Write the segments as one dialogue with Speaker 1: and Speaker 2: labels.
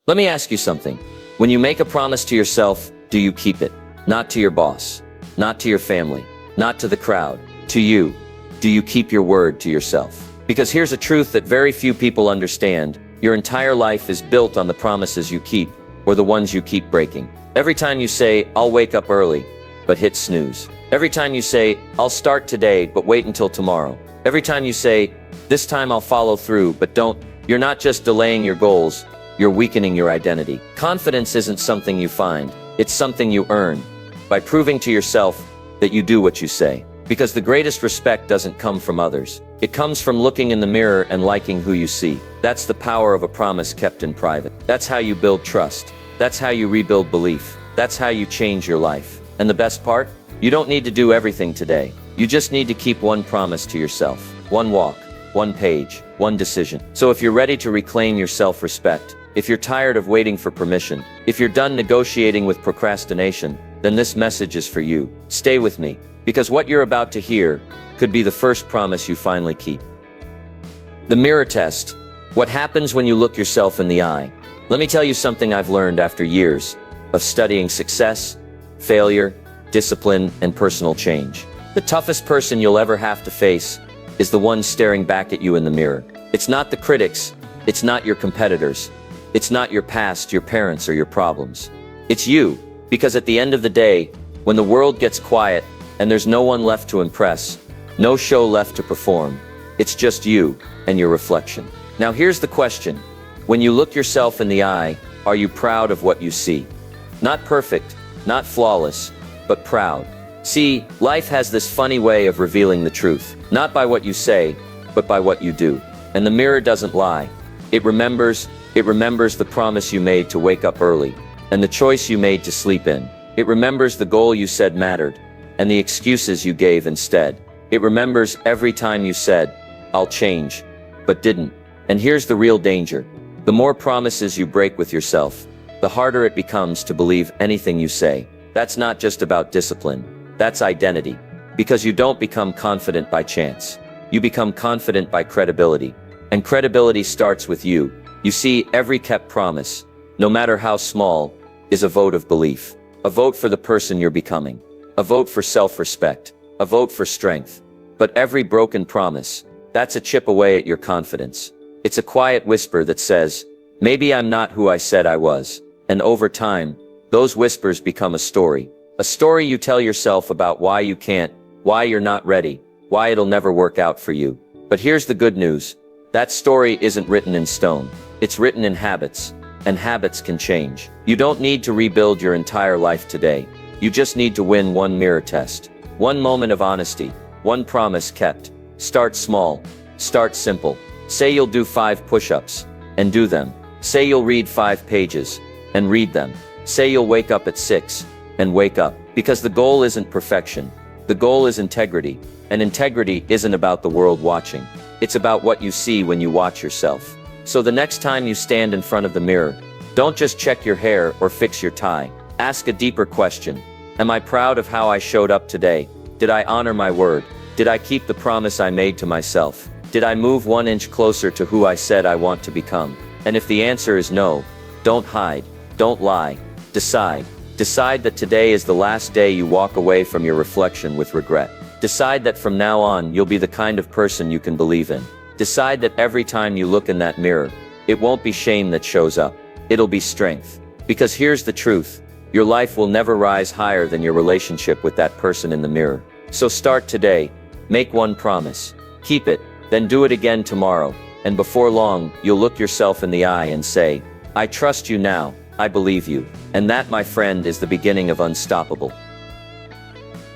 Speaker 1: Let me ask you something. When you make a promise to yourself, do you keep it? Not to your boss, not to your family, not to the crowd, to you. Do you keep your word to yourself? Because here's a truth that very few people understand. Your entire life is built on the promises you keep, or the ones you keep breaking. Every time you say, I'll wake up early, but hit snooze. Every time you say, I'll start today, but wait until tomorrow. Every time you say, this time I'll follow through, but don't, you're not just delaying your goals, you're weakening your identity. Confidence isn't something you find, it's something you earn, by proving to yourself that you do what you say. Because the greatest respect doesn't come from others. It comes from looking in the mirror and liking who you see. That's the power of a promise kept in private. That's how you build trust. That's how you rebuild belief. That's how you change your life. And the best part? You don't need to do everything today. You just need to keep one promise to yourself. One walk, one page, one decision. So if you're ready to reclaim your self-respect, if you're tired of waiting for permission, if you're done negotiating with procrastination, then this message is for you. Stay with me, because what you're about to hear could be the first promise you finally keep. The mirror test. What happens when you look yourself in the eye? Let me tell you something I've learned after years of studying success, failure, discipline, and personal change. The toughest person you'll ever have to face is the one staring back at you in the mirror. It's not the critics, it's not your competitors, it's not your past, your parents, or your problems. It's you, because at the end of the day, when the world gets quiet and there's no one left to impress, no show left to perform, it's just you and your reflection. Now here's the question. When you look yourself in the eye, are you proud of what you see? Not perfect, not flawless, but proud. See, life has this funny way of revealing the truth, not by what you say, but by what you do. And the mirror doesn't lie. It remembers the promise you made to wake up early, and the choice you made to sleep in. It remembers the goal you said mattered, and the excuses you gave instead. It remembers every time you said, I'll change, but didn't. And here's the real danger. The more promises you break with yourself, the harder it becomes to believe anything you say. That's not just about discipline. That's identity. Because you don't become confident by chance. You become confident by credibility. And credibility starts with you. You see, every kept promise, no matter how small, is a vote of belief. A vote for the person you're becoming. A vote for self-respect. A vote for strength. But every broken promise, that's a chip away at your confidence. It's a quiet whisper that says, maybe I'm not who I said I was. And over time, those whispers become a story. A story you tell yourself about why you can't, why you're not ready, why it'll never work out for you. But here's the good news. That story isn't written in stone. It's written in habits. And habits can change. You don't need to rebuild your entire life today. You just need to win one mirror test. One moment of honesty. One promise kept. Start small. Start simple. Say you'll do 5 push-ups, and do them. Say you'll read 5 pages, and read them. Say you'll wake up at 6, and wake up. Because the goal isn't perfection. The goal is integrity. And integrity isn't about the world watching. It's about what you see when you watch yourself. So the next time you stand in front of the mirror, don't just check your hair or fix your tie. Ask a deeper question. Am I proud of how I showed up today? Did I honor my word? Did I keep the promise I made to myself? Did I move 1 inch closer to who I said I want to become? And if the answer is no, don't hide. Don't lie. Decide. Decide that today is the last day you walk away from your reflection with regret. Decide that from now on you'll be the kind of person you can believe in. Decide that every time you look in that mirror, it won't be shame that shows up. It'll be strength. Because here's the truth. Your life will never rise higher than your relationship with that person in the mirror. So start today. Make one promise. Keep it. Then do it again tomorrow. And before long, you'll look yourself in the eye and say, I trust you now. I believe you. And that, my friend, is the beginning of unstoppable.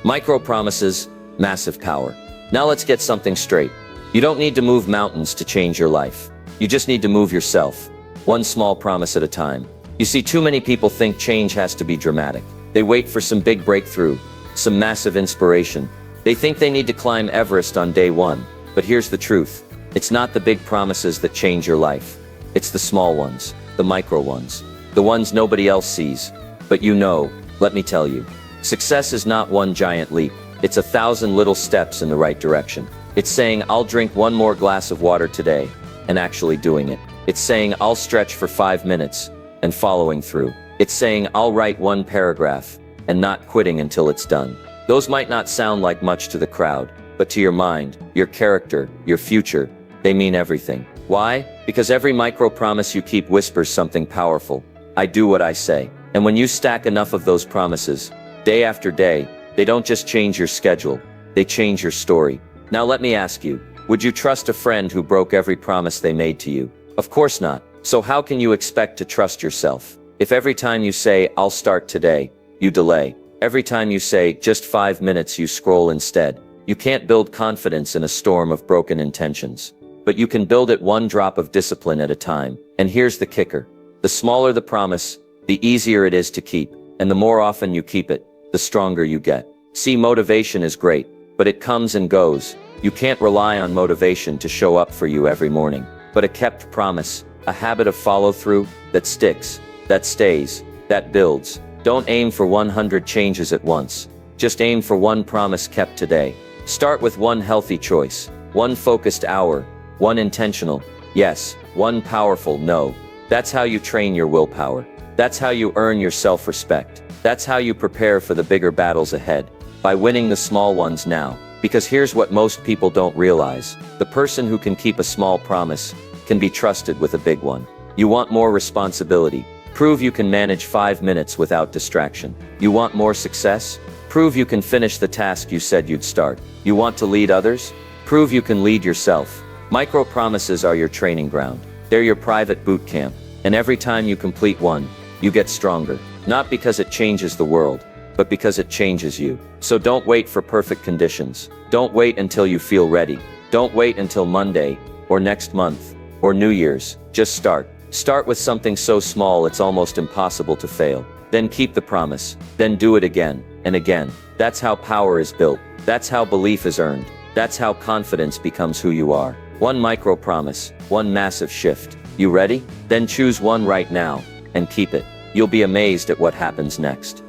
Speaker 1: Micro promises, massive power. Now let's get something straight. You don't need to move mountains to change your life. You just need to move yourself. One small promise at a time. You see, too many people think change has to be dramatic. They wait for some big breakthrough, some massive inspiration. They think they need to climb Everest on day 1. But here's the truth. It's not the big promises that change your life. It's the small ones, the micro ones, the ones nobody else sees. But you know, let me tell you, success is not one giant leap. It's 1,000 little steps in the right direction. It's saying, I'll drink 1 more glass of water today, and actually doing it. It's saying, I'll stretch for 5 minutes, and following through. It's saying, I'll write one paragraph, and not quitting until it's done. Those might not sound like much to the crowd, but to your mind, your character, your future, they mean everything. Why? Because every micro promise you keep whispers something powerful. I do what I say. And when you stack enough of those promises, day after day, they don't just change your schedule, they change your story. Now let me ask you, would you trust a friend who broke every promise they made to you? Of course not. So how can you expect to trust yourself if every time you say, I'll start today, you delay? Every time you say, just 5 minutes, you scroll instead. You can't build confidence in a storm of broken intentions. But you can build it one drop of discipline at a time. And here's the kicker. The smaller the promise, the easier it is to keep. And the more often you keep it, the stronger you get. See, motivation is great, but it comes and goes. You can't rely on motivation to show up for you every morning. But a kept promise, a habit of follow-through, that sticks, that stays, that builds. Don't aim for 100 changes at once. Just aim for one promise kept today. Start with one healthy choice, one focused hour, one intentional, yes, one powerful no. That's how you train your willpower. That's how you earn your self-respect. That's how you prepare for the bigger battles ahead, by winning the small ones now. Because here's what most people don't realize. The person who can keep a small promise can be trusted with a big one. You want more responsibility? Prove you can manage 5 minutes without distraction. You want more success? Prove you can finish the task you said you'd start. You want to lead others? Prove you can lead yourself. Micro promises are your training ground. They're your private boot camp. And every time you complete one, you get stronger. Not because it changes the world, but because it changes you. So don't wait for perfect conditions. Don't wait until you feel ready. Don't wait until Monday, or next month, or New Year's. Just start. Start with something so small it's almost impossible to fail. Then keep the promise. Then do it again and again. That's how power is built. That's how belief is earned. That's how confidence becomes who you are. One micro promise, one massive shift. You ready? Then choose one right now and keep it. You'll be amazed at what happens next.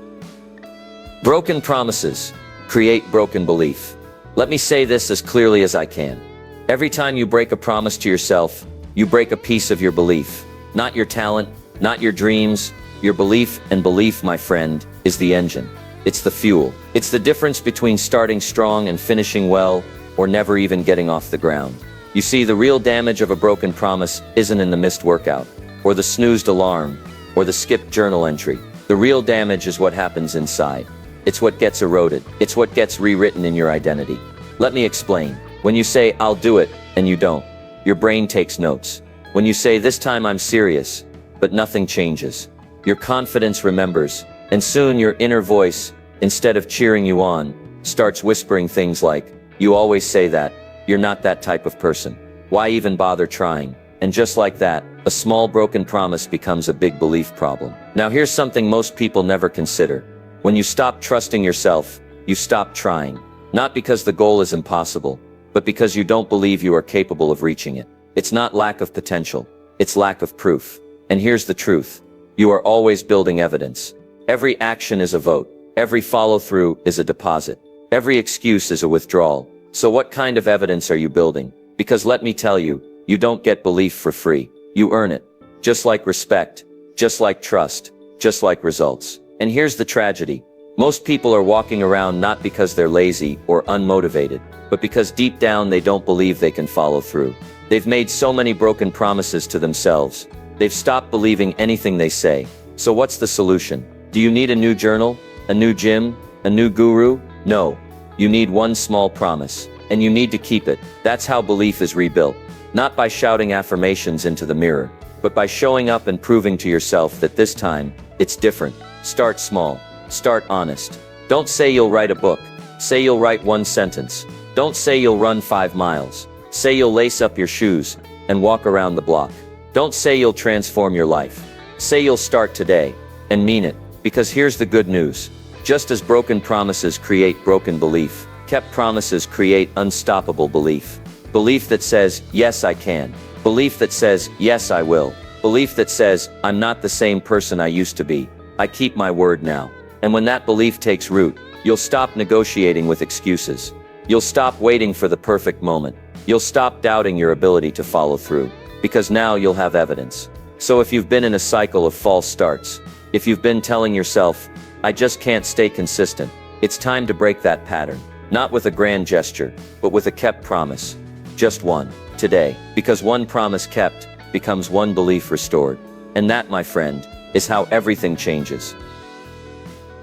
Speaker 1: Broken promises create broken belief. Let me say this as clearly as I can. Every time you break a promise to yourself, you break a piece of your belief. Not your talent, not your dreams, your belief. And belief, my friend, is the engine. It's the fuel. It's the difference between starting strong and finishing well, or never even getting off the ground. You see, the real damage of a broken promise isn't in the missed workout, or the snoozed alarm, or the skipped journal entry. The real damage is what happens inside. It's what gets eroded. It's what gets rewritten in your identity. Let me explain. When you say, I'll do it, and you don't, your brain takes notes. When you say, this time I'm serious, but nothing changes, your confidence remembers, and soon your inner voice, instead of cheering you on, starts whispering things like, you always say that, you're not that type of person. Why even bother trying? And just like that, a small broken promise becomes a big belief problem. Now here's something most people never consider. When you stop trusting yourself, you stop trying. Not because the goal is impossible, but because you don't believe you are capable of reaching it. It's not lack of potential, it's lack of proof. And here's the truth. You are always building evidence. Every action is a vote. Every follow-through is a deposit. Every excuse is a withdrawal. So what kind of evidence are you building? Because let me tell you, you don't get belief for free. You earn it. Just like respect, just like trust, just like results. And here's the tragedy. Most people are walking around not because they're lazy or unmotivated, but because deep down they don't believe they can follow through. They've made so many broken promises to themselves. They've stopped believing anything they say. So what's the solution? Do you need a new journal? A new gym? A new guru? No. You need one small promise, and you need to keep it. That's how belief is rebuilt. Not by shouting affirmations into the mirror, but by showing up and proving to yourself that this time, it's different. Start small. Start honest. Don't say you'll write a book. Say you'll write one sentence. Don't say you'll run 5 miles. Say you'll lace up your shoes and walk around the block. Don't say you'll transform your life. Say you'll start today, and mean it. Because here's the good news. Just as broken promises create broken belief, kept promises create unstoppable belief. Belief that says, yes, I can. Belief that says, yes, I will. Belief that says, I'm not the same person I used to be. I keep my word now. And when that belief takes root, you'll stop negotiating with excuses. You'll stop waiting for the perfect moment. You'll stop doubting your ability to follow through. Because now you'll have evidence. So if you've been in a cycle of false starts, if you've been telling yourself, I just can't stay consistent, it's time to break that pattern. Not with a grand gesture, but with a kept promise. Just one, today. Because one promise kept becomes one belief restored. And that, my friend, is how everything changes.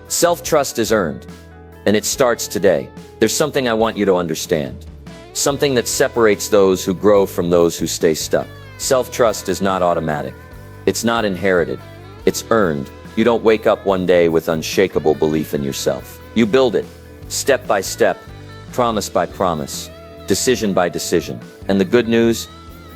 Speaker 1: Self-trust is earned. And it starts today. There's something I want you to understand. Something that separates those who grow from those who stay stuck. Self-trust is not automatic. It's not inherited. It's earned. You don't wake up one day with unshakable belief in yourself. You build it, step by step, promise by promise, decision by decision. And the good news?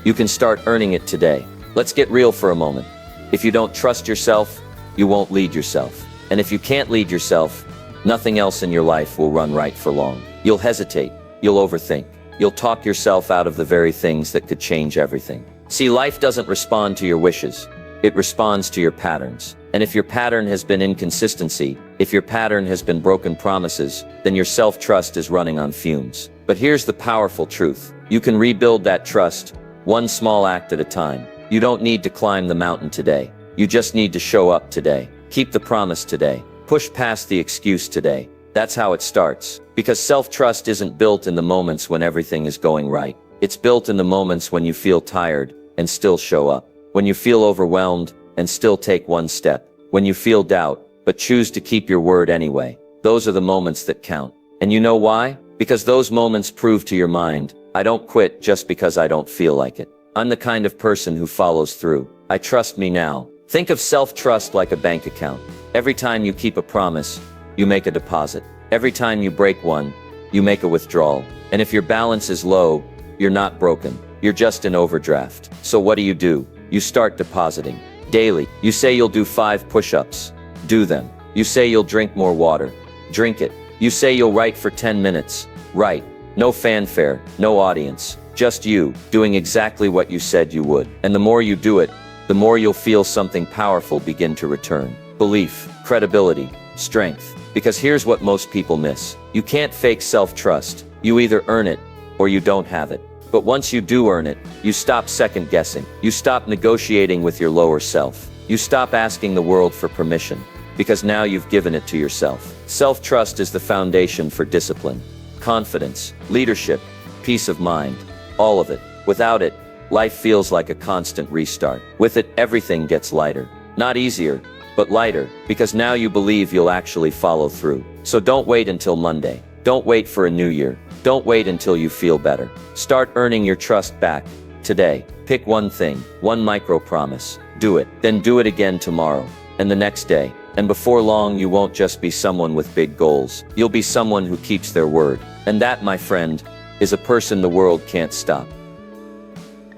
Speaker 1: You can start earning it today. Let's get real for a moment. If you don't trust yourself, you won't lead yourself. And if you can't lead yourself, nothing else in your life will run right for long. You'll hesitate. You'll overthink. You'll talk yourself out of the very things that could change everything. See, life doesn't respond to your wishes. It responds to your patterns. And if your pattern has been inconsistency, if your pattern has been broken promises, then your self-trust is running on fumes. But here's the powerful truth. You can rebuild that trust, one small act at a time. You don't need to climb the mountain today. You just need to show up today. Keep the promise today. Push past the excuse today. That's how it starts. Because self-trust isn't built in the moments when everything is going right. It's built in the moments when you feel tired and still show up. When you feel overwhelmed and still take one step. When you feel doubt, but choose to keep your word anyway. Those are the moments that count. And you know why? Because those moments prove to your mind, I don't quit just because I don't feel like it. I'm the kind of person who follows through. I trust me now. Think of self-trust like a bank account. Every time you keep a promise, you make a deposit. Every time you break one, you make a withdrawal. And if your balance is low, you're not broken. You're just in overdraft. So what do? You start depositing. Daily. You say you'll do 5 push-ups. Do them. You say you'll drink more water. Drink it. You say you'll write for 10 minutes. Write. No fanfare, no audience. Just you, doing exactly what you said you would. And the more you do it, the more you'll feel something powerful begin to return. Belief, credibility, strength. Because here's what most people miss. You can't fake self-trust. You either earn it, or you don't have it. But once you do earn it, you stop second-guessing. You stop negotiating with your lower self. You stop asking the world for permission, because now you've given it to yourself. Self-trust is the foundation for discipline, confidence, leadership, peace of mind, all of it. Without it, life feels like a constant restart. With it, everything gets lighter. Not easier, but lighter, because now you believe you'll actually follow through. So don't wait until Monday. Don't wait for a new year. Don't wait until you feel better. Start earning your trust back today. Pick one thing, one micro promise. Do it. Then do it again tomorrow, and the next day. And before long, you won't just be someone with big goals. You'll be someone who keeps their word. And that, my friend, is a person the world can't stop.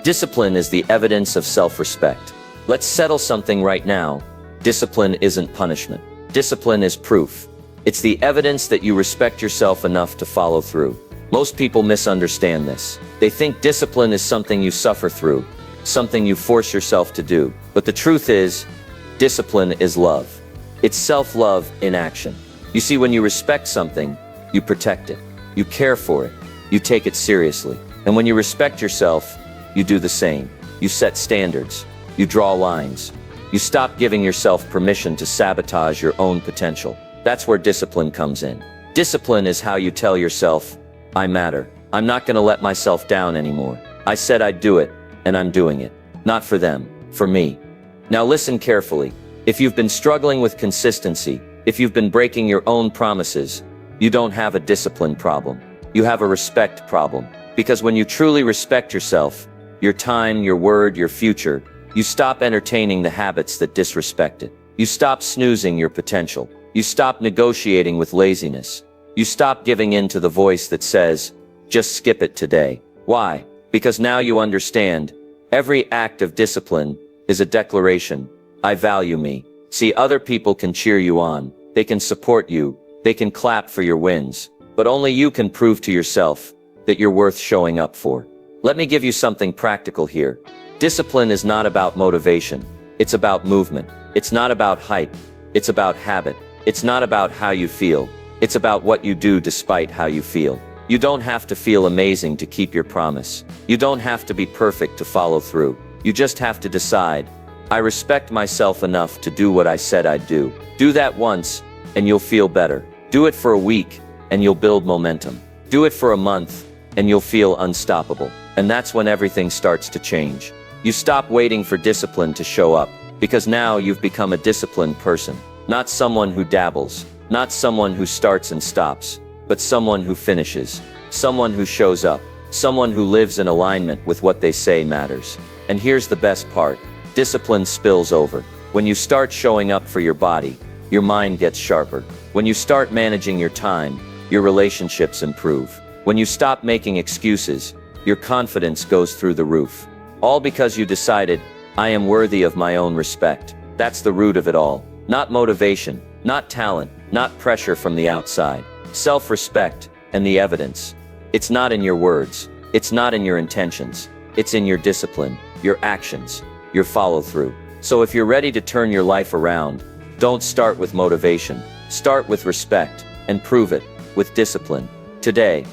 Speaker 1: Discipline is the evidence of self-respect. Let's settle something right now. Discipline isn't punishment. Discipline is proof. It's the evidence that you respect yourself enough to follow through. Most people misunderstand this. They think discipline is something you suffer through, something you force yourself to do. But the truth is, discipline is love. It's self-love in action. You see, when you respect something, you protect it. You care for it. You take it seriously. And when you respect yourself, you do the same. You set standards. You draw lines. You stop giving yourself permission to sabotage your own potential. That's where discipline comes in. Discipline is how you tell yourself, I matter. I'm not going to let myself down anymore. I said I'd do it, and I'm doing it. Not for them, for me. Now listen carefully. If you've been struggling with consistency, if you've been breaking your own promises, you don't have a discipline problem. You have a respect problem. Because when you truly respect yourself, your time, your word, your future, you stop entertaining the habits that disrespect it. You stop snoozing your potential. You stop negotiating with laziness. You stop giving in to the voice that says, just skip it today. Why? Because now you understand, every act of discipline is a declaration, I value me. See, other people can cheer you on. They can support you. They can clap for your wins. But only you can prove to yourself that you're worth showing up for. Let me give you something practical here. Discipline is not about motivation. It's about movement. It's not about hype. It's about habit. It's not about how you feel. It's about what you do despite how you feel. You don't have to feel amazing to keep your promise. You don't have to be perfect to follow through. You just have to decide, I respect myself enough to do what I said I'd do. Do that once, and you'll feel better. Do it for a week, and you'll build momentum. Do it for a month, and you'll feel unstoppable. And that's when everything starts to change. You stop waiting for discipline to show up, because now you've become a disciplined person. Not someone who dabbles, not someone who starts and stops, but someone who finishes. Someone who shows up. Someone who lives in alignment with what they say matters. And here's the best part. Discipline spills over. When you start showing up for your body, your mind gets sharper. When you start managing your time, your relationships improve. When you stop making excuses, your confidence goes through the roof. All because you decided, I am worthy of my own respect. That's the root of it all. Not motivation, not talent, not pressure from the outside. Self-respect and the evidence. It's not in your words. It's not in your intentions. It's in your discipline, your actions, your follow-through. So if you're ready to turn your life around, don't start with motivation. Start with respect and prove it with discipline. Today,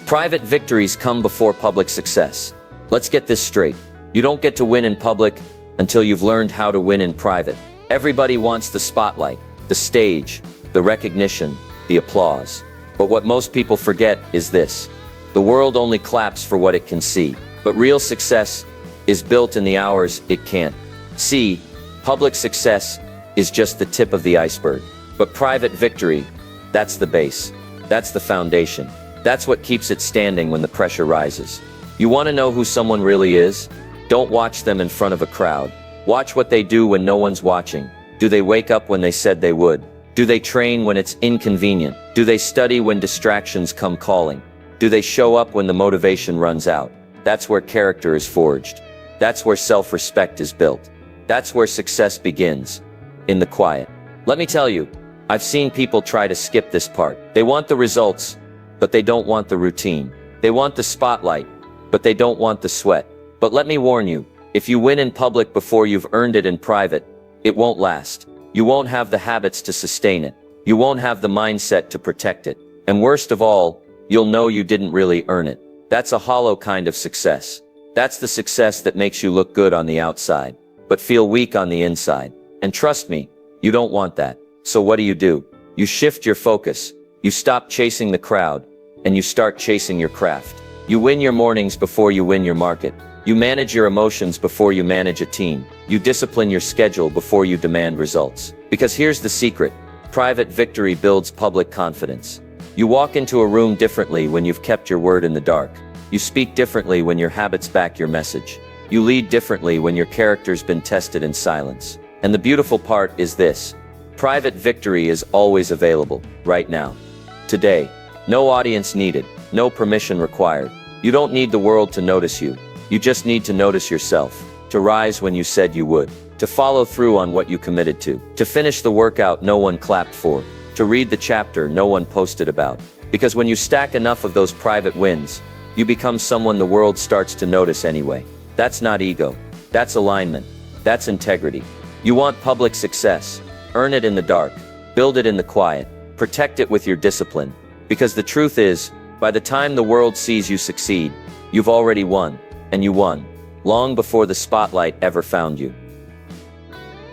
Speaker 1: private victories come before public success. Let's get this straight. You don't get to win in public until you've learned how to win in private. Everybody wants the spotlight, the stage, the recognition, the applause. But what most people forget is this. The world only claps for what it can see. But real success is built in the hours it can't see. Public success is just the tip of the iceberg. But private victory, that's the base. That's the foundation. That's what keeps it standing when the pressure rises. You want to know who someone really is? Don't watch them in front of a crowd. Watch what they do when no one's watching. Do they wake up when they said they would? Do they train when it's inconvenient? Do they study when distractions come calling? Do they show up when the motivation runs out? That's where character is forged. That's where self-respect is built. That's where success begins. In the quiet. Let me tell you, I've seen people try to skip this part. They want the results, but they don't want the routine. They want the spotlight, but they don't want the sweat. But let me warn you, if you win in public before you've earned it in private, it won't last. You won't have the habits to sustain it. You won't have the mindset to protect it. And worst of all, you'll know you didn't really earn it. That's a hollow kind of success. That's the success that makes you look good on the outside, but feel weak on the inside. And trust me, you don't want that. So what do? You shift your focus. You stop chasing the crowd, and you start chasing your craft. You win your mornings before you win your market. You manage your emotions before you manage a team. You discipline your schedule before you demand results. Because here's the secret. Private victory builds public confidence. You walk into a room differently when you've kept your word in the dark. You speak differently when your habits back your message. You lead differently when your character's been tested in silence. And the beautiful part is this. Private victory is always available, right now. Today. No audience needed. No permission required. You don't need the world to notice you. You just need to notice yourself. To rise when you said you would. To follow through on what you committed to. To finish the workout no one clapped for. To read the chapter no one posted about. Because when you stack enough of those private wins, you become someone the world starts to notice anyway. That's not ego. That's alignment. That's integrity. You want public success. Earn it in the dark. Build it in the quiet. Protect it with your discipline. Because the truth is, by the time the world sees you succeed, you've already won. And you won. Long before the spotlight ever found you.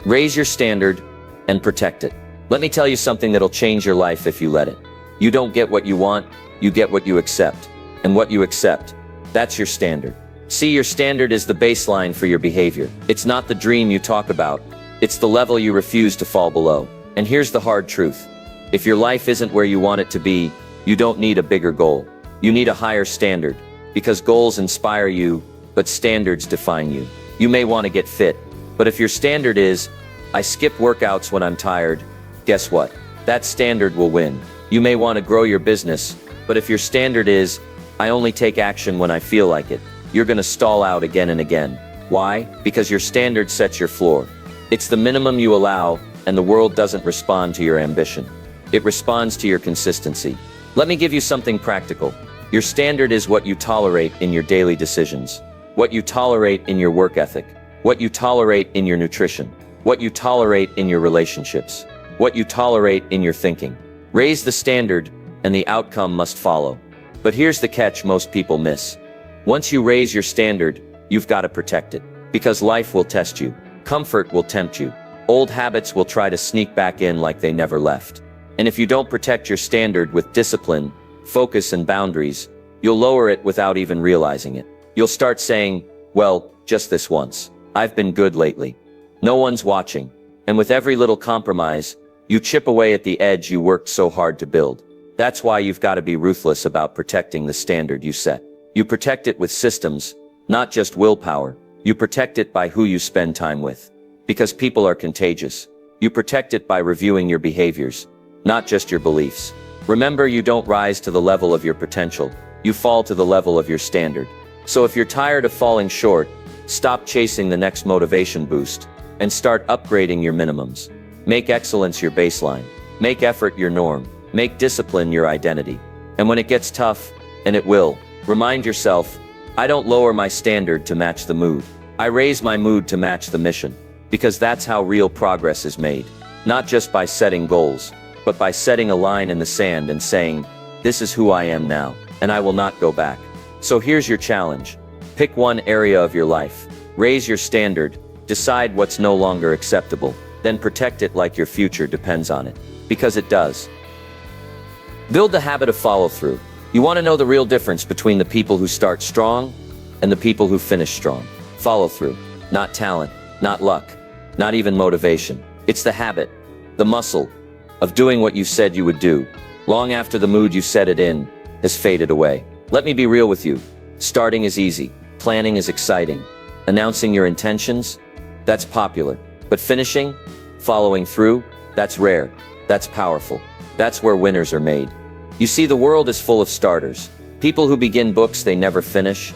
Speaker 1: Raise your standard and protect it. Let me tell you something that'll change your life if you let it. You don't get what you want, you get what you accept. And what you accept, that's your standard. See, your standard is the baseline for your behavior. It's not the dream you talk about. It's the level you refuse to fall below. And here's the hard truth. If your life isn't where you want it to be, you don't need a bigger goal. You need a higher standard. Because goals inspire you, but standards define you. You may want to get fit, but if your standard is, I skip workouts when I'm tired, guess what? That standard will win. You may want to grow your business, but if your standard is, I only take action when I feel like it, you're going to stall out again and again. Why? Because your standard sets your floor. It's the minimum you allow, and the world doesn't respond to your ambition. It responds to your consistency. Let me give you something practical. Your standard is what you tolerate in your daily decisions, what you tolerate in your work ethic, what you tolerate in your nutrition, what you tolerate in your relationships, what you tolerate in your thinking. Raise the standard, and the outcome must follow. But here's the catch most people miss. Once you raise your standard, you've got to protect it. Because life will test you. Comfort will tempt you. Old habits will try to sneak back in like they never left. And if you don't protect your standard with discipline, focus and boundaries, you'll lower it without even realizing it. You'll start saying, well, just this once. I've been good lately. No one's watching. And with every little compromise, you chip away at the edge you worked so hard to build. That's why you've got to be ruthless about protecting the standard you set. You protect it with systems, not just willpower. You protect it by who you spend time with. Because people are contagious. You protect it by reviewing your behaviors, not just your beliefs. Remember, you don't rise to the level of your potential. You fall to the level of your standard. So if you're tired of falling short, stop chasing the next motivation boost and start upgrading your minimums. Make excellence your baseline. Make effort your norm. Make discipline your identity. And when it gets tough, and it will, remind yourself, I don't lower my standard to match the mood. I raise my mood to match the mission. Because that's how real progress is made. Not just by setting goals, but by setting a line in the sand and saying, this is who I am now, and I will not go back. So here's your challenge. Pick one area of your life. Raise your standard. Decide what's no longer acceptable. Then protect it like your future depends on it. Because it does. Build the habit of follow-through. You want to know the real difference between the people who start strong and the people who finish strong. Follow-through. Not talent, not luck, not even motivation. It's the habit, the muscle, of doing what you said you would do, long after the mood you set it in has faded away. Let me be real with you. Starting is easy. Planning is exciting. Announcing your intentions, that's popular. But finishing, following through, that's rare. That's powerful. That's where winners are made. You see, the world is full of starters. People who begin books they never finish,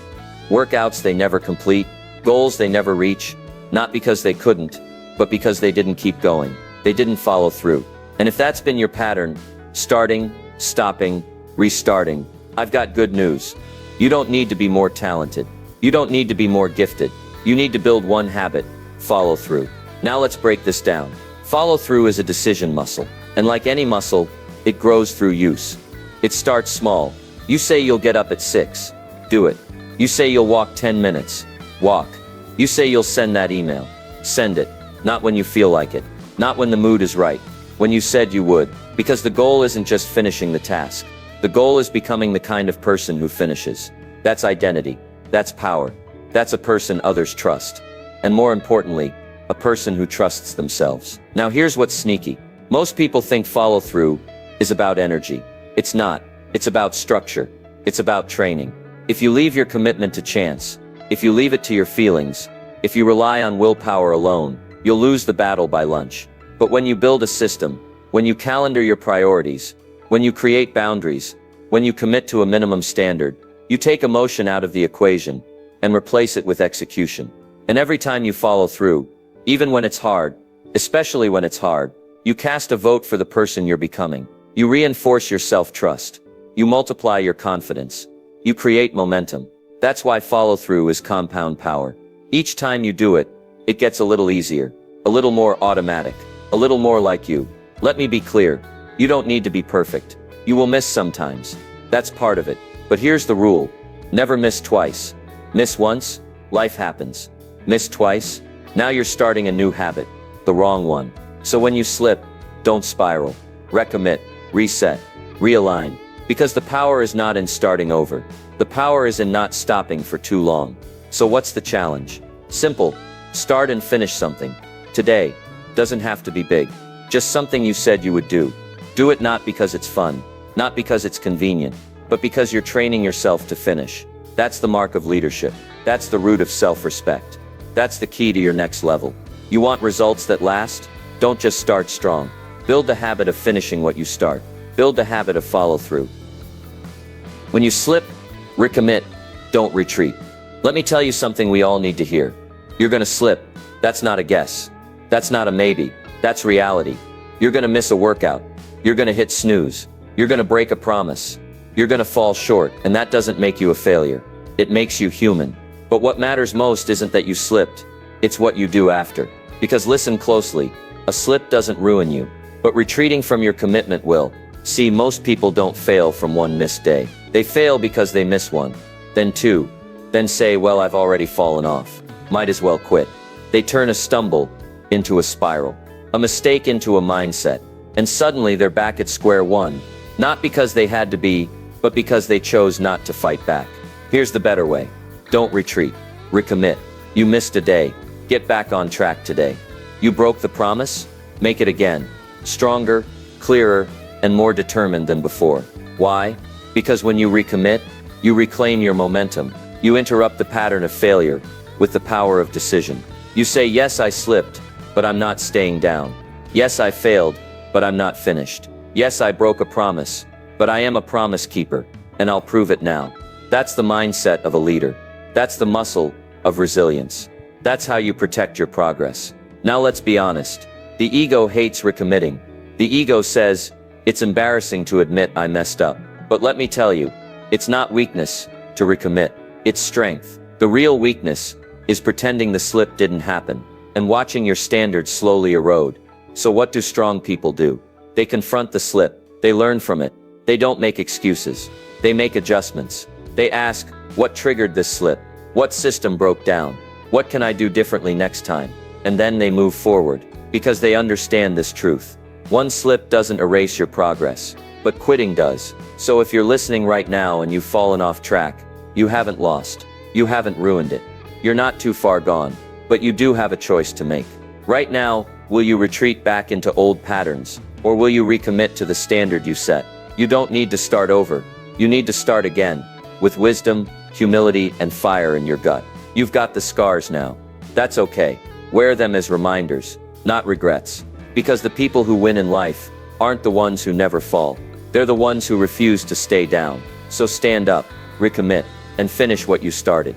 Speaker 1: workouts they never complete, goals they never reach, not because they couldn't, but because they didn't keep going. They didn't follow through. And if that's been your pattern, starting, stopping, restarting, I've got good news. You don't need to be more talented. You don't need to be more gifted. You need to build one habit: follow through. Now let's break this down. Follow through is a decision muscle. And like any muscle, it grows through use. It starts small. You say you'll get up at 6. Do it. You say you'll walk 10 minutes. Walk. You say you'll send that email. Send it. Not when you feel like it. Not when the mood is right. When you said you would. Because the goal isn't just finishing the task. The goal is becoming the kind of person who finishes. That's identity. That's power. That's a person others trust. And more importantly, a person who trusts themselves. Now here's what's sneaky. Most people think follow through is about energy. It's not. It's about structure. It's about training. If you leave your commitment to chance, if you leave it to your feelings, if you rely on willpower alone, you'll lose the battle by lunch. But when you build a system, when you calendar your priorities, when you create boundaries, when you commit to a minimum standard, you take emotion out of the equation and replace it with execution. And every time you follow through, even when it's hard, especially when it's hard, you cast a vote for the person you're becoming. You reinforce your self-trust. You multiply your confidence. You create momentum. That's why follow-through is compound power. Each time you do it, it gets a little easier, a little more automatic, a little more like you. Let me be clear. You don't need to be perfect. You will miss sometimes. That's part of it. But here's the rule. Never miss twice. Miss once, life happens. Miss twice, now you're starting a new habit, the wrong one. So when you slip, don't spiral. Recommit, reset, realign. Because the power is not in starting over. The power is in not stopping for too long. So what's the challenge? Simple. Start and finish something. Today. Doesn't have to be big. Just something you said you would do. Do it not because it's fun, not because it's convenient, but because you're training yourself to finish. That's the mark of leadership. That's the root of self-respect. That's the key to your next level. You want results that last? Don't just start strong. Build the habit of finishing what you start. Build the habit of follow-through. When you slip, recommit, don't retreat. Let me tell you something we all need to hear. You're gonna slip. That's not a guess. That's not a maybe. That's reality. You're gonna miss a workout. You're gonna hit snooze. You're gonna break a promise. You're gonna fall short, and that doesn't make you a failure. It makes you human. But what matters most isn't that you slipped. It's what you do after. Because listen closely, a slip doesn't ruin you, but retreating from your commitment will. See, most people don't fail from one missed day. They fail because they miss one, then two, then say, well, I've already fallen off. might as well quit. They turn a stumble into a spiral, a mistake into a mindset, and suddenly they're back at square one, not because they had to be, but because they chose not to fight back. Here's the better way. Don't retreat. Recommit. You missed a day. Get back on track today. You broke the promise? Make it again. Stronger, clearer, and more determined than before. Why? Because when you recommit, you reclaim your momentum. You interrupt the pattern of failure with the power of decision. You say, yes, I slipped, but I'm not staying down. Yes, I failed, but I'm not finished. Yes, I broke a promise, but I am a promise keeper, and I'll prove it now. That's the mindset of a leader. That's the muscle of resilience. That's how you protect your progress. Now let's be honest. The ego hates recommitting. The ego says, it's embarrassing to admit I messed up. But let me tell you, it's not weakness to recommit. It's strength. The real weakness is pretending the slip didn't happen and watching your standards slowly erode. So what do strong people do? They confront the slip. They learn from it. They don't make excuses. They make adjustments. They ask, what triggered this slip? What system broke down? What can I do differently next time? And then they move forward because they understand this truth. One slip doesn't erase your progress, but quitting does. So if you're listening right now and you've fallen off track, you haven't lost. You haven't ruined it. You're not too far gone, but you do have a choice to make. Right now, will you retreat back into old patterns, or will you recommit to the standard you set? You don't need to start over. You need to start again, with wisdom, humility, and fire in your gut. You've got the scars now. That's okay. Wear them as reminders, not regrets. Because the people who win in life aren't the ones who never fall. They're the ones who refuse to stay down. So stand up, recommit, and finish what you started.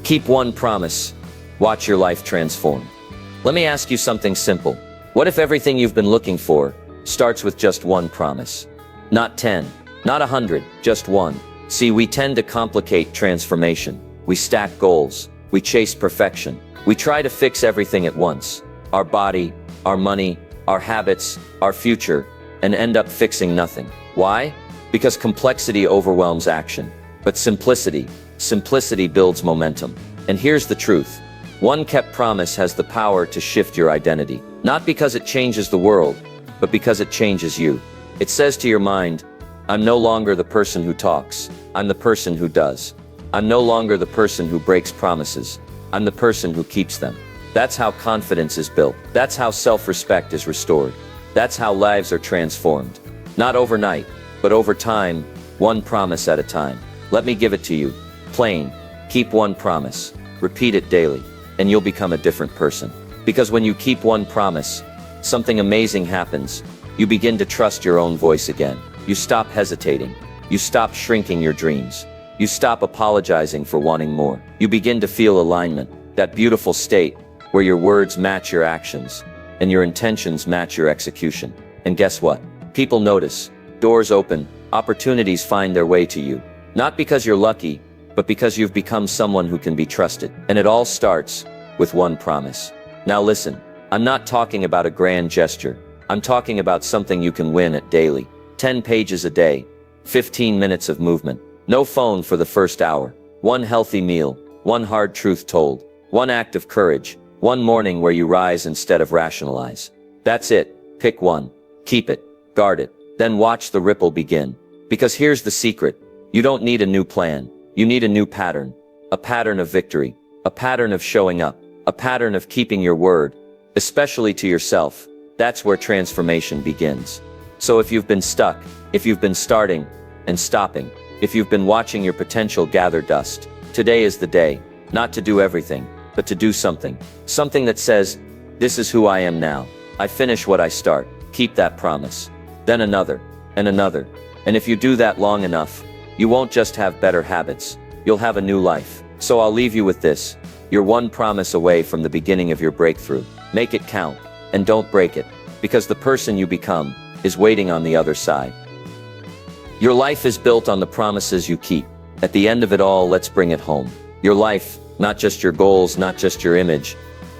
Speaker 1: Keep one promise. Watch your life transform. Let me ask you something simple. What if everything you've been looking for starts with just one promise? Not 10, not 100, just one. See, we tend to complicate transformation. We stack goals. We chase perfection. We try to fix everything at once. Our body, our money, our habits, our future, and end up fixing nothing. Why? Because complexity overwhelms action. But simplicity builds momentum. And here's the truth. One kept promise has the power to shift your identity. Not because it changes the world, but because it changes you. It says to your mind, I'm no longer the person who talks. I'm the person who does. I'm no longer the person who breaks promises. I'm the person who keeps them. That's how confidence is built. That's how self-respect is restored. That's how lives are transformed. Not overnight, but over time, one promise at a time. Let me give it to you. Plain. Keep one promise. Repeat it daily, and you'll become a different person. Because when you keep one promise, something amazing happens. You begin to trust your own voice again. You stop hesitating. You stop shrinking your dreams. You stop apologizing for wanting more. You begin to feel alignment, that beautiful state where your words match your actions and your intentions match your execution. And guess what? People notice. Doors open. Opportunities find their way to you. Not because you're lucky, but because you've become someone who can be trusted. And it all starts with one promise. Now listen, I'm not talking about a grand gesture. I'm talking about something you can win at daily. 10 pages a day, 15 minutes of movement, no phone for the first hour, one healthy meal, one hard truth told, one act of courage, one morning where you rise instead of rationalize. That's it. Pick one. Keep it. Guard it. Then watch the ripple begin. Because here's the secret. You don't need a new plan. You need a new pattern. A pattern of victory. A pattern of showing up. A pattern of keeping your word, especially to yourself. That's where transformation begins. So if you've been stuck, if you've been starting and stopping, if you've been watching your potential gather dust, today is the day, not to do everything, but to do something. Something that says, this is who I am now. I finish what I start. Keep that promise. Then another, and another. And if you do that long enough, you won't just have better habits. You'll have a new life. So I'll leave you with this. You're one promise away from the beginning of your breakthrough. Make it count, and don't break it, because the person you become is waiting on the other side. Your life is built on the promises you keep. At the end of it all, let's bring it home. Your life, not just your goals, not just your image,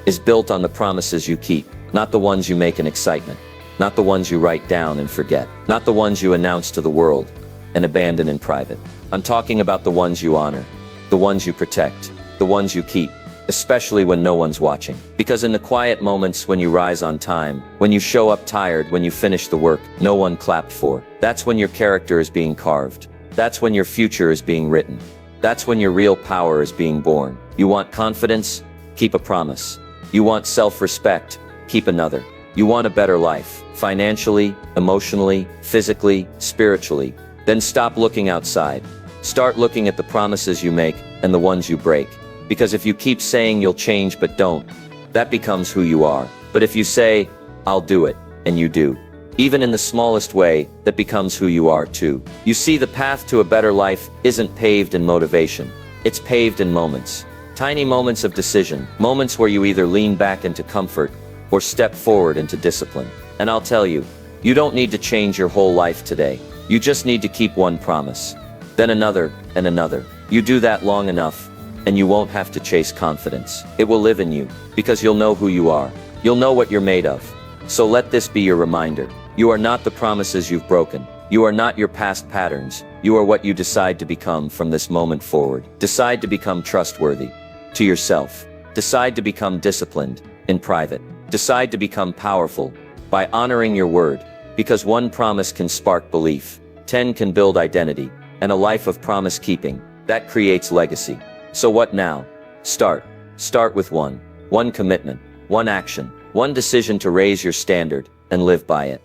Speaker 1: is built on the promises you keep, not the ones you make in excitement, not the ones you write down and forget, not the ones you announce to the world and abandon in private. I'm talking about the ones you honor, the ones you protect, the ones you keep. especially when no one's watching. Because in the quiet moments when you rise on time, when you show up tired, when you finish the work no one clapped for, that's when your character is being carved. That's when your future is being written. That's when your real power is being born. You want confidence? Keep a promise. You want self-respect? Keep another. You want a better life, financially, emotionally, physically, spiritually? Then stop looking outside. Start looking at the promises you make and the ones you break. Because if you keep saying you'll change but don't, that becomes who you are. But if you say, I'll do it, and you do, even in the smallest way, that becomes who you are too. You see, the path to a better life isn't paved in motivation. It's paved in moments. Tiny moments of decision. Moments where you either lean back into comfort or step forward into discipline. And I'll tell you, you don't need to change your whole life today. You just need to keep one promise, then another and another. You do that long enough, and you won't have to chase confidence. It will live in you, because you'll know who you are. You'll know what you're made of. So let this be your reminder. You are not the promises you've broken. You are not your past patterns. You are what you decide to become from this moment forward. Decide to become trustworthy to yourself. Decide to become disciplined in private. Decide to become powerful by honoring your word, because one promise can spark belief, 10 can build identity, and a life of promise keeping, that creates legacy. So what now? Start. Start with one commitment, one action, one decision to raise your standard and live by it.